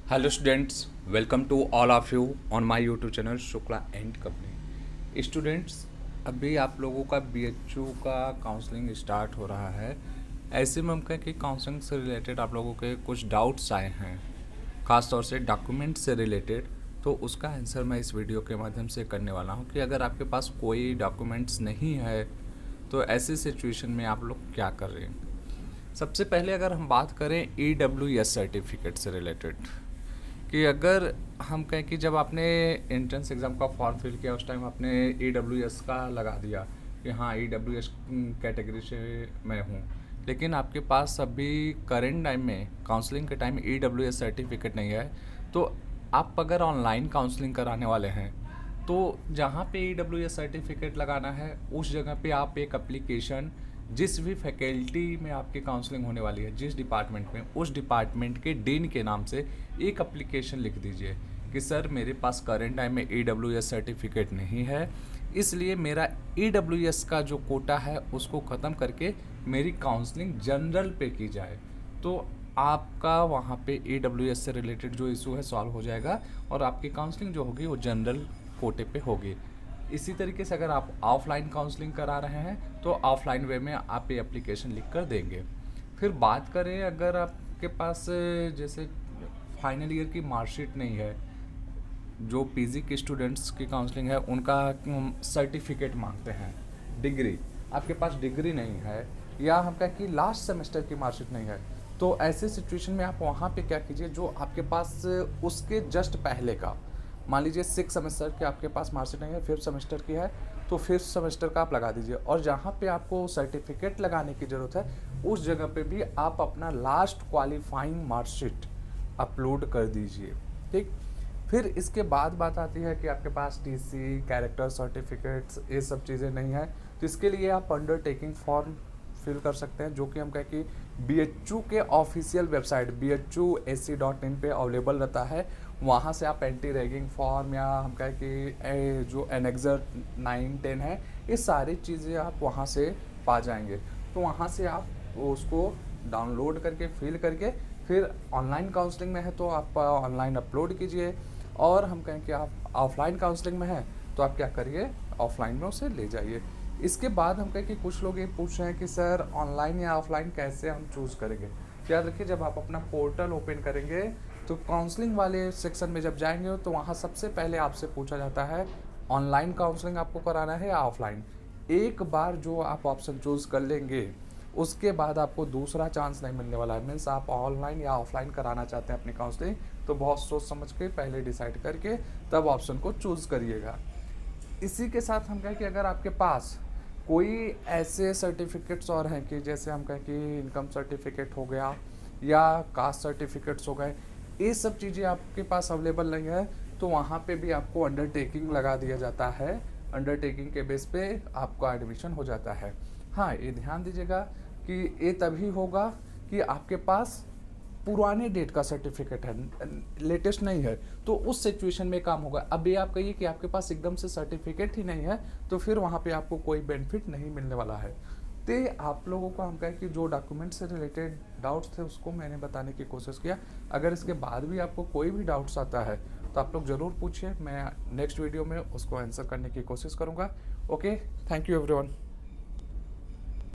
Hello students, welcome to all of you on my YouTube channel Shukla and company. Students, अभी आप लोगों का BHU का काउंसलिंग स्टार्ट हो रहा है। ऐसे में हम कहें कि काउंसलिंग से रिलेटेड आप लोगों के कुछ डाउट्स आए हैं, ख़ास तौर से डॉक्यूमेंट से रिलेटेड। तो उसका आंसर मैं इस वीडियो के माध्यम से करने वाला हूं कि अगर आपके पास कोई डॉक्यूमेंट्स नहीं है तो ऐसी सिचुएशन में आप लोग क्या कर रहे हैं। सबसे पहले अगर हम बात करें EWS सर्टिफिकेट से रिलेटेड, कि अगर हम कहें कि जब आपने एंट्रेंस एग्ज़ाम का फॉर्म फिल किया उस टाइम आपने EWS का लगा दिया कि हाँ EWS कैटेगरी से मैं हूँ, लेकिन आपके पास अभी करेंट टाइम में काउंसलिंग के टाइम EWS सर्टिफिकेट नहीं है, तो आप अगर ऑनलाइन काउंसलिंग कराने वाले हैं तो जहाँ पे EWS सर्टिफिकेट लगाना है उस जगह पे आप एक एप्लीकेशन, जिस भी फैकल्टी में आपकी काउंसलिंग होने वाली है, जिस डिपार्टमेंट में, उस डिपार्टमेंट के डीन के नाम से एक एप्लीकेशन लिख दीजिए कि सर मेरे पास करेंट टाइम में EWS सर्टिफिकेट नहीं है, इसलिए मेरा EWS का जो कोटा है उसको ख़त्म करके मेरी काउंसलिंग जनरल पे की जाए। तो आपका वहाँ पे EWS से रिलेटेड जो इशू है सॉल्व हो जाएगा और आपकी काउंसलिंग जो होगी वो जनरल कोटे पे होगी। इसी तरीके से अगर आप ऑफलाइन काउंसलिंग करा रहे हैं तो ऑफलाइन वे में आप ये एप्लीकेशन लिख कर देंगे। फिर बात करें अगर आपके पास जैसे फाइनल ईयर की मार्कशीट नहीं है, जो पीजी के स्टूडेंट्स की काउंसलिंग है उनका सर्टिफिकेट मांगते हैं, डिग्री, आपके पास डिग्री नहीं है या हम कहें कि लास्ट सेमेस्टर की मार्कशीट नहीं है, तो ऐसे सिचुएशन में आप वहाँ पे क्या कीजिए, जो आपके पास उसके जस्ट पहले का, मान लीजिए 6 सेमेस्टर के आपके पास मार्कशीट नहीं है, 5th सेमेस्टर की है तो 5th सेमेस्टर का आप लगा दीजिए, और जहाँ पे आपको सर्टिफिकेट लगाने की ज़रूरत है उस जगह पे भी आप अपना लास्ट क्वालिफाइंग मार्कशीट अपलोड कर दीजिए। ठीक, फिर इसके बाद बात आती है कि आपके पास टीसी, कैरेक्टर सर्टिफिकेट्स, ये सब चीज़ें नहीं है, तो इसके लिए आप अंडरटेकिंग फॉर्म फिल कर सकते हैं, जो कि हम कहें कि BHU के ऑफिशियल वेबसाइट bhuac.in पे अवेलेबल रहता है। वहाँ से आप एंटी रैगिंग फॉर्म या हम कहें कि जो एनेक्सर 9-10 है, ये सारी चीज़ें आप वहाँ से पा जाएंगे। तो वहाँ से आप उसको डाउनलोड करके फिल करके फिर ऑनलाइन काउंसलिंग में है तो आप ऑनलाइन अपलोड कीजिए, और हम कहें कि आप ऑफलाइन काउंसलिंग में हैं तो आप क्या करिए, ऑफलाइन में उसे ले जाइए। इसके बाद हम कहें कि कुछ लोग ये पूछ रहे हैं कि सर ऑनलाइन या ऑफलाइन कैसे हम चूज़ करेंगे। तो याद रखिए, जब आप अपना पोर्टल ओपन करेंगे तो काउंसलिंग वाले सेक्शन में जब जाएंगे तो वहाँ सबसे पहले आपसे पूछा जाता है ऑनलाइन काउंसलिंग आपको कराना है या ऑफलाइन। एक बार जो आप ऑप्शन चूज़ कर लेंगे उसके बाद आपको दूसरा चांस नहीं मिलने वाला है। मीन्स आप ऑनलाइन या ऑफलाइन कराना चाहते हैं अपनी काउंसलिंग तो बहुत सोच समझ के पहले डिसाइड करके तब ऑप्शन को चूज़ करिएगा। इसी के साथ हम कहें कि अगर आपके पास कोई ऐसे सर्टिफिकेट्स और हैं कि जैसे हम कहें कि इनकम सर्टिफिकेट हो गया या कास्ट सर्टिफिकेट्स हो गए, ये सब चीज़ें आपके पास अवेलेबल नहीं है तो वहाँ पे भी आपको अंडरटेकिंग लगा दिया जाता है। अंडरटेकिंग के बेस पे आपका एडमिशन हो जाता है। हाँ, ये ध्यान दीजिएगा कि ये तभी होगा कि आपके पास पुराने डेट का सर्टिफिकेट है, लेटेस्ट नहीं है, तो उस सिचुएशन में काम होगा। अब ये आप कहिए कि आपके पास एकदम से सर्टिफिकेट ही नहीं है तो फिर वहाँ पे आपको कोई बेनिफिट नहीं मिलने वाला है। तो आप लोगों को हम कहें कि जो डॉक्यूमेंट से रिलेटेड डाउट्स थे उसको मैंने बताने की कोशिश किया। अगर इसके बाद भी आपको कोई भी डाउट्स आता है तो आप लोग ज़रूर पूछिए, मैं नेक्स्ट वीडियो में उसको आंसर करने की कोशिश करूँगा। Okay, thank you everyone.